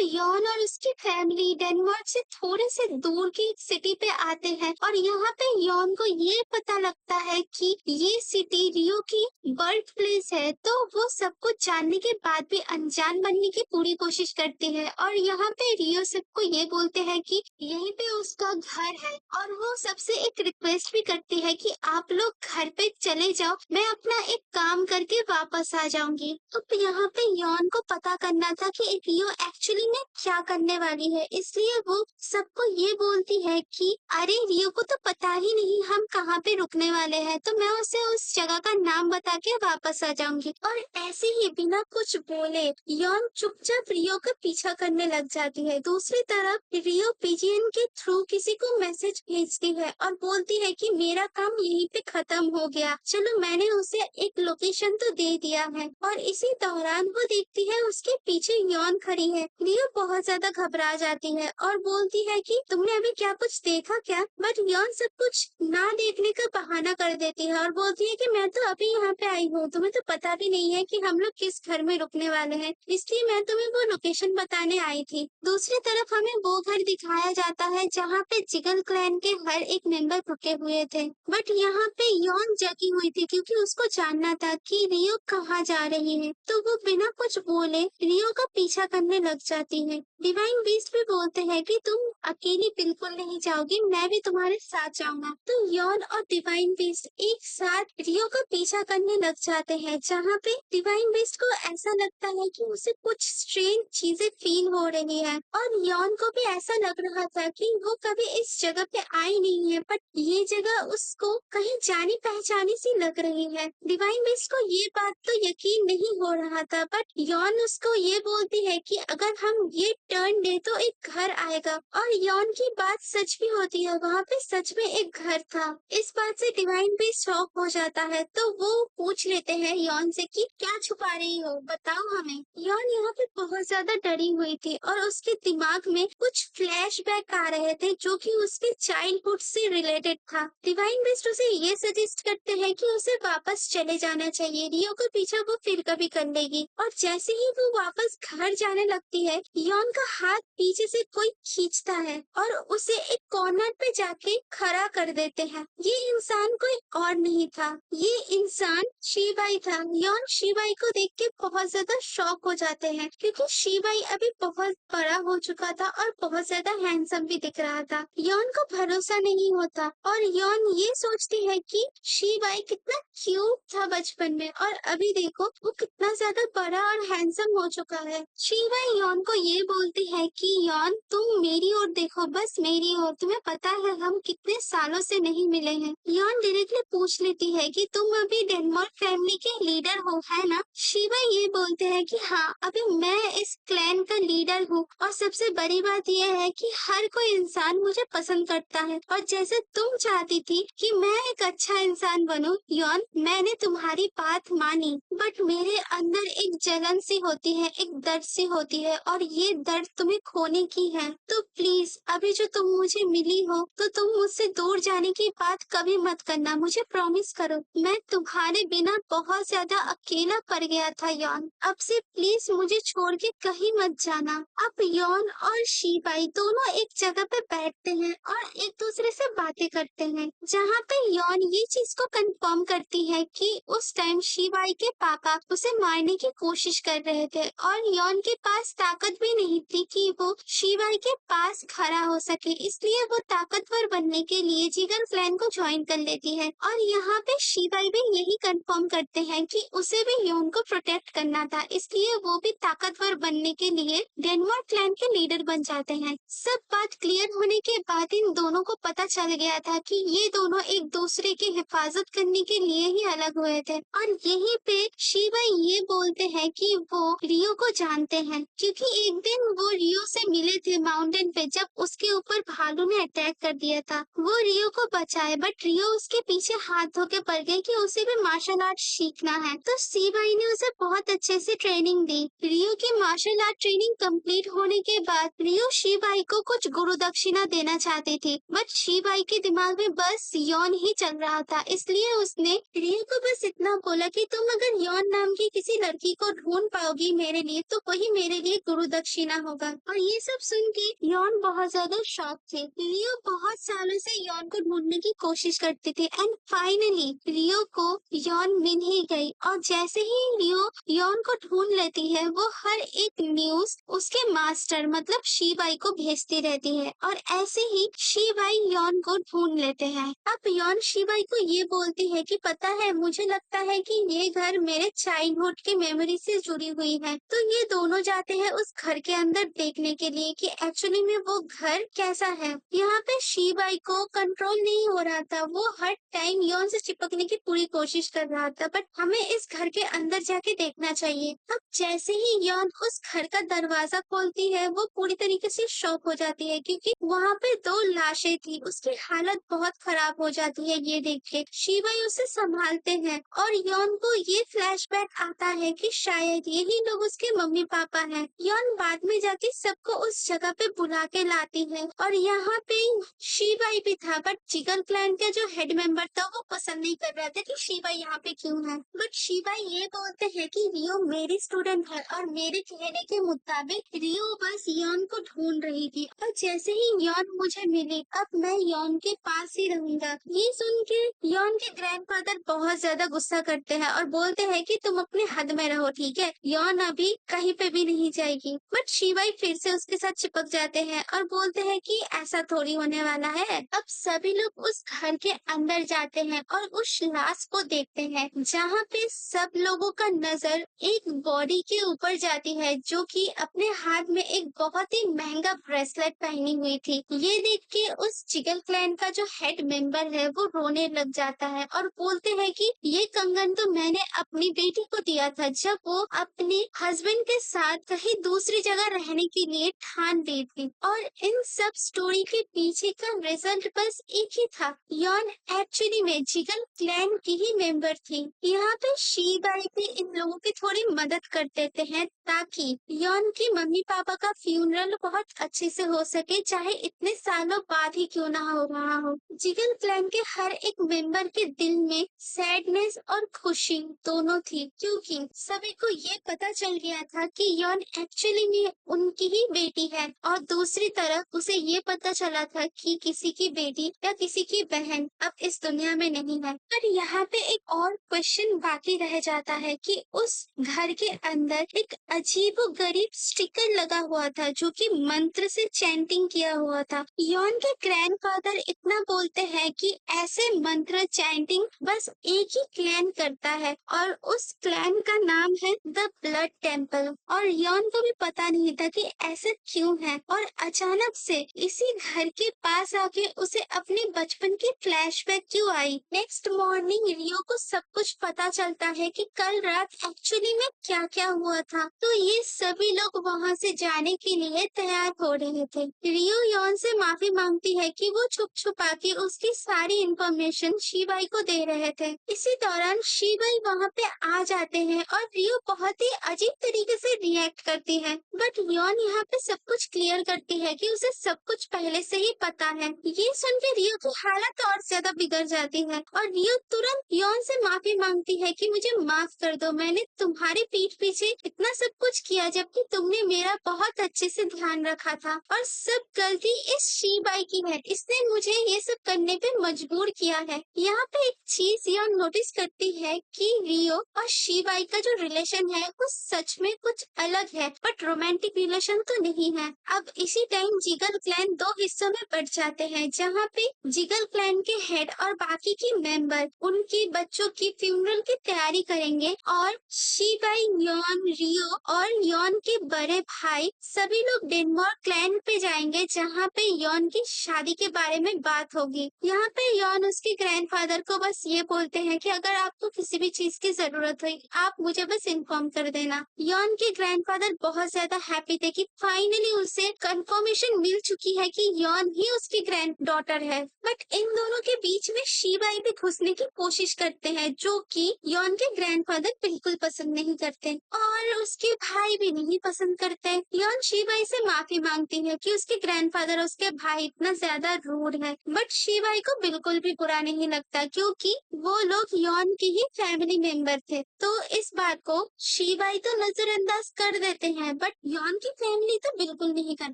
Yon और उसकी family Denmark से थोड़े से दूर की एक सिटी पे आते हैं और यहाँ पे यॉन को ये पता लगता है कि ये सिटी रियो की बर्थ प्लेस है। तो वो सब कुछ जानने के बाद भी अनजान बनने की पूरी कोशिश करती है और यहाँ पे रियो सबको ये बोलते हैं कि यहीं पे उसका घर है और वो सबसे एक रिक्वेस्ट भी करती है कि आप लोग घर पे चले जाओ, मैं अपना एक काम करके वापस आ जाऊंगी। अब यहाँ पे यॉन को पता करना था कि रियो एक्चुअली में क्या करने वाली है, इसलिए वो सबको ये बोलती है कि अरे रियो को तो पता ही नहीं हम कहाँ पे रुकने वाले हैं, तो मैं उसे उस जगह का नाम बता के वापस आ जाऊंगी। और ऐसे ही बिना कुछ बोले यॉन चुपचाप रियो का पीछा करने लग जाती है। दूसरी तरफ रियो पीजीएन के थ्रू किसी को मैसेज भेजती है और बोलती है कि मेरा काम यहीं पे खत्म हो गया, चलो मैंने उसे एक लोकेशन तो दे दिया है। और इसी दौरान वो देखती है उसके पीछे यॉन खड़ी है। रियो बहुत ज्यादा घबरा जाती है और बोलती है कि तुमने अभी क्या कुछ देखा क्या, बट यॉन सब कुछ ना देखने का बहाना कर देती है और बोलती है कि मैं तो अभी यहाँ पे आई हूँ, तुम्हें तो पता भी नहीं है कि हम लोग किस घर में रुकने वाले हैं, इसलिए मैं तुम्हें वो लोकेशन बताने आई थी। दूसरी तरफ हमें वो घर दिखाया जाता है जहाँ पे जिगल क्लैन के हर एक मेंबर रुके हुए थे, बट यहाँ पे यॉन जगी हुई थी क्योंकि उसको जानना था कि रियो कहाँ जा रही है। तो वो बिना कुछ बोले रियो का पीछा करने लग जाती है। डिवाइन बीस्ट भी बोलते हैं कि तुम अकेली बिल्कुल नहीं जाओगी, मैं भी तुम्हारे साथ जाऊंगा। तो यॉन और डिवाइन बीस्ट एक साथ रियो का पीछा करने लग जाते हैं, जहाँ पे डिवाइन बीस्ट को ऐसा लगता है कि उसे कुछ स्ट्रेंज चीजें फील हो रही है और यॉन को भी ऐसा लग रहा था कि वो कभी इस जगह पे आई नहीं है, बट ये जगह उसको कहीं जानी पहचानी सी लग रही है। डिवाइन बीस्ट को ये बात तो यकीन नहीं हो रहा था, बट यॉन उसको ये बोलती है कि अगर हम ये टर्न दे तो एक घर आएगा। और यॉन की बात सच भी होती है, वहाँ पे सच में एक घर था। इस बात से डिवाइन भी शॉक हो जाता है, तो वो पूछ लेते हैं यॉन से कि क्या छुपा रही हो, बताओ हमें। यॉन यहाँ पे बहुत ज्यादा डरी हुई थी और उसके दिमाग में कुछ फ्लैशबैक आ रहे थे जो कि उसके चाइल्डहुड से रिलेटेड था। डिवाइन बेस्ट उसे ये सजेस्ट करते हैं कि उसे वापस चले जाना चाहिए, रियो का पीछा वो फिर कभी कर लेगी। और जैसे ही वो वापस घर जाने लगती है, यॉन का हाथ पीछे से कोई खींचता है और उसे एक कॉर्नर पे जाके खड़ा कर देते हैं। ये इंसान कोई और नहीं था, ये इंसान शिवाई था। यॉन शिवाई को देख के बहुत ज्यादा शॉक हो जाते हैं क्योंकि शिवाई अभी बहुत बड़ा हो चुका था और बहुत ज्यादा हैंडसम भी दिख रहा था। यॉन को भरोसा नहीं होता और यॉन ये सोचती है कि शिवाई कितना क्यूट था बचपन में और अभी देखो वो कितना ज्यादा बड़ा और हैंडसम हो चुका है। शिवाई यॉन को ये बोलती है कि यॉन तुम मेरी ओर देखो, बस मेरी ओर, तुम्हें पता है हम कितने सालों से नहीं मिले हैं। यॉन डायरेक्टली पूछ लेती है कि तुम अभी डेनमार्क फैमिली के लीडर हो, है ना? शिवा ये बोलते हैं कि हाँ, अभी मैं इस क्लैन का लीडर हूँ और सबसे बड़ी बात यह है कि हर कोई इंसान मुझे पसंद करता है और जैसे तुम चाहती थी कि मैं एक अच्छा इंसान बनूं यॉन, मैंने तुम्हारी बात मानी, बट मेरे अंदर एक जलन सी होती है, एक दर्द सी होती है और ये दर्द तुम्हें खोने की है। तो प्लीज अभी जो तुम मुझे मिली हो तो तुम मुझसे दूर जाने की बात कभी मत करना, मुझे प्रॉमिस करो। मैं तुम्हारे बिना बहुत ज्यादा अकेला पड़ गया था यॉन, अब से प्लीज मुझे छोड़ के कहीं मत जाना। अब यॉन और शिबाई दोनों एक जगह पे बैठते हैं और एक दूसरे से बातें करते हैं, जहाँ पे यॉन ये चीज को कंफर्म करती है कि उस टाइम शिबाई के पापा उसे मारने की कोशिश कर रहे थे और यॉन के पास ताकत भी नहीं थी कि वो शिबाई के पास खड़ा हो सके, इसलिए वो ताकतवर बनने के लिए जिगन क्लैन को ज्वाइन कर लेती है। और यहाँ पे शिबाई भी यही कंफर्म करते हैं कि उसे भी यॉन को प्रोटेक्ट करना था, इसलिए वो भी ताकतवर बनने के लिए डेनमार्क क्लैन के लीडर बन जाते हैं। सब बात क्लियर होने के बाद इन दोनों को पता चल गया था कि ये दोनों एक दूसरे की हिफाजत करने के लिए ही अलग हुए थे। और यहीं पे शिवा ये बोलते हैं कि वो रियो को जानते हैं क्योंकि एक दिन वो रियो से मिले थे माउंटेन पे जब उसके ऊपर भालू ने अटैक कर दिया था। वो रियो को बचाए, बट रियो उसके पीछे हाथ धो के पड़ गए कि उसे भी मार्शल आर्ट सीखना है। तो शिवाई ने उसे बहुत अच्छे से ट्रेनिंग दी। रियो की मार्शल आर्ट ट्रेनिंग कंप्लीट होने के बाद रियो शिवाई को कुछ गुरु दक्षिणा देना चाहती थी, बट शिवाई के दिमाग में बस यौन ही चल रहा था, इसलिए उसने रियो को बस इतना बोला कि तुम अगर यौन नाम की किसी लड़की को ढूंढ पाओगी मेरे लिए तो वही मेरे लिए गुरु गुरुदक्षिणा होगा। और ये सब सुन के यॉन बहुत ज्यादा शॉक थे। लियो बहुत सालों से यॉन को ढूंढने की कोशिश करती थी एंड फाइनली लियो को यॉन मिल ही गई। और जैसे ही लियो यॉन को ढूंढ लेती है, वो हर एक न्यूज उसके मास्टर मतलब शीबाई को भेजती रहती है और ऐसे ही शीबाई यॉन को ढूंढ लेते हैं। अब यॉन शीबाई को ये बोलती है कि पता है, मुझे लगता है कि ये घर मेरे चाइल्डहुड की मेमोरी से जुड़ी हुई है। तो ये दोनों जाते हैं उस घर के अंदर देखने के लिए कि एक्चुअली में वो घर कैसा है। यहाँ पे शीबाई को कंट्रोल नहीं हो रहा था, वो हर टाइम यॉन से चिपकने की पूरी कोशिश कर रहा था, बट हमें इस घर के अंदर जाके देखना चाहिए। अब जैसे ही यॉन उस घर का दरवाजा खोलती है, वो पूरी तरीके से शॉक हो जाती है क्योंकि वहाँ पे 2 लाशें थी। उसकी हालत बहुत खराब हो जाती है ये देख के। शीबाई उसे संभालते हैं और यॉन को ये फ्लैशबैक आता है कि शायद यही लोग उसके मम्मी पापा हैं। यॉन बाद में जाके सबको उस जगह पे बुला के लाती है और यहाँ पे शीबाई भी था, बट जिगल क्लैन का जो हेड मेंबर था वो पसंद नहीं कर रहा था कि शीबाई यहाँ पे क्यों है। बट शीबाई ये बोलते हैं कि रियो मेरी स्टूडेंट है और मेरे कहने के मुताबिक रियो बस यॉन को ढूंढ रही थी और जैसे ही यॉन मुझे मिली, अब मैं यॉन के पास ही रहूंगा। ये सुन के यॉन के ग्रैंडफादर बहुत ज्यादा गुस्सा करते हैं और बोलते हैं कि तुम अपने हद में रहो, ठीक है, यॉन अभी कहीं पे भी नहीं जाएगी। बट शीबाई फिर से उसके साथ चिपक जाते हैं और बोलते हैं कि ऐसा थोड़ी होने वाला है। अब सभी लोग उस घर के अंदर जाते हैं और उस लाश को देखते हैं, जहाँ पे सब लोगों का नजर एक बॉडी के ऊपर जाती है जो कि अपने हाथ में एक बहुत ही महंगा ब्रेसलेट पहनी हुई थी। ये देख के उस जिगल क्लैन का जो हेड मेंबर है वो रोने लग जाता है और बोलते हैं कि ये कंगन तो मैंने अपनी बेटी को दिया था जब वो अपने हस्बैंड के साथ कहीं दूसरी जगह रहने के लिए ठान ली थी। और इन सब स्टोरी के पीछे का रिजल्ट बस एक ही था, यॉन एक्चुअली में जिगल क्लैन की ही मेंबर थी। यहाँ पे शीबाई भी इन लोगों की थोड़ी मदद कर देते हैं ताकि यॉन की मम्मी पापा का फ्यूनरल बहुत अच्छे से हो सके, चाहे इतने सालों बाद ही क्यों ना हो रहा हो। जिगल क्लैन के हर एक मेंबर के दिल में सैडनेस और खुशी दोनों थी क्योंकि सभी को ये पता चल गया था कि यॉन एक्चुअली में उनकी ही बेटी है और दूसरी तरफ उसे ये पता चला था कि किसी की बेटी या किसी की बहन अब इस दुनिया में नहीं है। पर यहाँ पे एक और क्वेश्चन बाकी रह जाता है कि उस घर के अंदर एक अजीबोगरीब स्टिकर लगा हुआ था जो कि मंत्र से चैंटिंग किया हुआ था। यॉन के ग्रैंडफादर इतना बोलते हैं कि ऐसे मंत्र चैंटिंग बस एक ही क्लैन करता है और उस क्लैन का नाम है द ब्लड टेम्पल। और यॉन को भी पता नहीं था कि ऐसा क्यों है और अचानक से इसी घर के पास आके उसे अपने बचपन की फ्लैशबैक क्यों आई। नेक्स्ट मॉर्निंग रियो को सब कुछ पता चलता है कि कल रात एक्चुअली में क्या क्या हुआ था। तो ये सभी लोग वहाँ से जाने के लिए तैयार हो रहे थे। रियो यॉन से माफी मांगती है कि वो छुप छुपा के उसकी सारी इंफॉर्मेशन शीबाई को दे रहे थे। इसी दौरान शीबाई वहाँ पे आ जाते हैं और रियो बहुत ही अजीब तरीके से रिएक्ट करती है, बट यॉन यहाँ पे सब कुछ क्लियर करती है कि उसे सब कुछ पहले से ही पता है। ये सुन के रियो की हालत और ज्यादा बिगड़ जाती है और रियो तुरंत यॉन से माफी मांगती है कि मुझे माफ कर दो, मैंने तुम्हारी पीठ पीछे इतना सब कुछ किया जबकि तुमने मेरा बहुत अच्छे से ध्यान रखा था और सब गलती इस शीबाई की है, इसने मुझे ये सब करने पे मजबूर किया है। यहाँ पे एक चीज यॉन नोटिस करती है कि रियो और शीबाई का जो रिलेशन है वो सच में कुछ अलग है, बट रोमांटिक रिलेशन तो नहीं है। अब इसी टाइम जिगल क्लैन 2 हिस्सों में बट जाते हैं, जहाँ पे जिगल क्लैन के हेड और बाकी के मेंबर उनके बच्चों की फ्यूनरल की तैयारी करेंगे और शीबाई, यॉन, रियो और यॉन के बड़े भाई सभी लोग डेनमार्क क्लैन पे जाएंगे, जहाँ पे यॉन की शादी के बारे में बात होगी। यहाँ पे यॉन उसके ग्रैंडफादर को बस ये बोलते हैं कि अगर आपको किसी भी चीज की जरूरत हुई आप मुझे बस इन्फॉर्म कर देना। यॉन के ग्रैंडफादर बहुत ज्यादा हैप्पी थे कि फाइनली उसे कंफर्मेशन मिल चुकी है कि यॉन ही उसकी ग्रैंड डॉटर है। बट इन दोनों के बीच में शीबाई भी घुसने की कोशिश करते हैं जो कि यॉन के ग्रैंडफादर बिल्कुल पसंद नहीं करते और उसके भाई भी नहीं पसंद करते। यॉन शीबाई से माफी मांगती है कि उसके ग्रैंडफादर और उसके भाई इतना ज्यादा रूड है, बट शीबाई को बिल्कुल भी बुरा नहीं लगता क्योंकि वो लोग यॉन के ही फैमिली मेंबर थे। तो इस बात को शीबाई तो नजरअंदाज कर देते हैं, बट यॉन की फैमिली तो बिल्कुल नहीं कर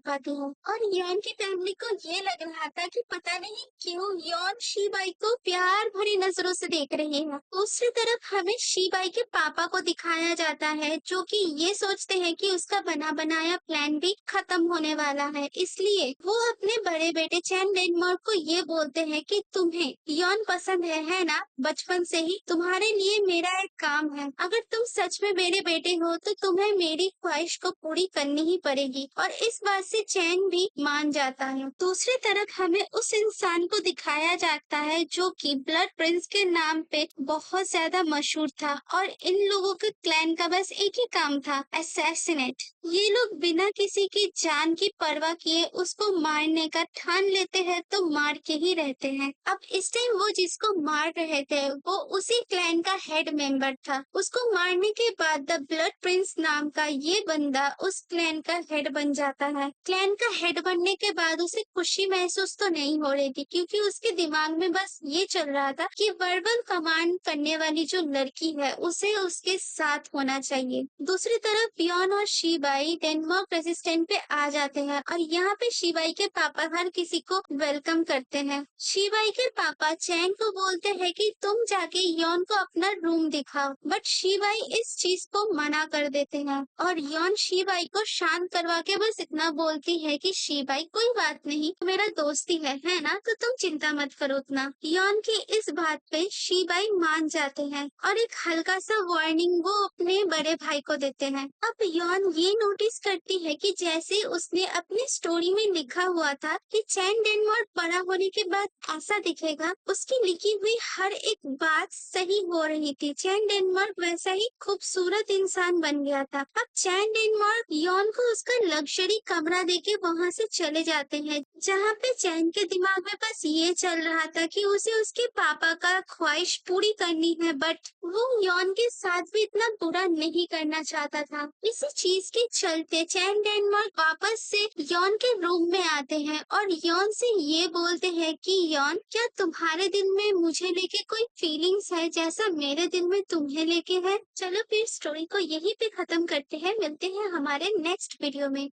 पाती है और यॉन की फैमिली को ये लग रहा था कि पता नहीं क्यों यॉन शीबाई को प्यार भरी नजरों से देख रही है। दूसरी तरफ हमें शीबाई के पापा को दिखाया जाता है जो कि ये सोचते हैं कि उसका बना बनाया प्लान भी खत्म होने वाला है, इसलिए वो अपने बड़े बेटे चैन डेनमार्क को ये बोलते हैं कि तुम्हें यॉन पसंद है ना? बचपन से ही तुम्हारे लिए मेरा एक काम है, अगर तुम सच में मेरे बेटे हो तो तुम्हें मेरी ख्वाहिश को पूरी करनी ही पड़ेगी और इस बात से चैन भी मान जाता है। दूसरी तरफ हमें उस इंसान को दिखाया जाता है जो कि ब्लड प्रिंस के नाम पे बहुत ज्यादा मशहूर था और इन लोगों के क्लैन का बस एक ही काम था, असैसिनेट। ये लोग बिना किसी की जान की परवाह किए उसको मारने का ठान लेते हैं तो मार के ही रहते हैं। अब इस टाइम वो जिसको मार रहे थे वो उसी क्लैन का हेड मेंबर था। उसको मारने के बाद द ब्लड प्रिंस नाम का ये बंदा उस क्लैन का हेड बन जाता है। क्लैन का हेड बनने के बाद उसे खुशी महसूस तो नहीं हो रही थी क्योंकि उसके दिमाग में बस ये चल रहा था कि वर्बल कमांड करने वाली जो लड़की है उसे उसके साथ होना चाहिए। दूसरी तरफ यॉन और शीबाई डेनमार्क रेजिस्टेंट पे आ जाते हैं और यहाँ पे शीबाई के पापा हर किसी को वेलकम करते हैं। शीबाई के पापा चैन को बोलते हैं कि तुम जाके यॉन को अपना रूम दिखाओ, बट शीबाई इस चीज को मना कर देते हैं और यॉन शीबाई को शांत करवा के बस इतना बोलती है कि शीबाई कोई बात नहीं, मेरा दोस्त ही है ना, तो तुम चिंता मत करो उतना। यॉन की इस बात पे शीबाई मान जाते हैं और एक हल्का सा वार्निंग वो अपने बड़े भाई को देते हैं। अब यॉन ये नोटिस करती है कि जैसे उसने अपनी स्टोरी में लिखा हुआ था कि चैन डेनमार्क बड़ा होने के बाद ऐसा दिखेगा, उसकी लिखी हुई हर एक बात सही हो रही थी। चैन डेनमार्क वैसा ही खूबसूरत इंसान बन गया था। अब चैन डेनमार्क यॉन को उसका लग्जरी कमरा देके वहाँ से चले जाते हैं जहाँ पे चैन के दिमाग में बस ये चल रहा था कि उसे उसके पापा का ख्वाहिश पूरी करनी है, बट वो यॉन के साथ भी इतना बुरा नहीं करना चाहता था। इसी चीज के चलते चैन डेनमार्क वापस से यॉन के रूम में आते हैं और यॉन से ये बोलते हैं कि यॉन, क्या तुम्हारे दिल में मुझे लेके कोई फीलिंग्स है जैसा मेरे दिल में तुम्हें लेके है? चलो फिर स्टोरी को यहीं पे खत्म करते हैं, मिलते हैं हमारे नेक्स्ट वीडियो में।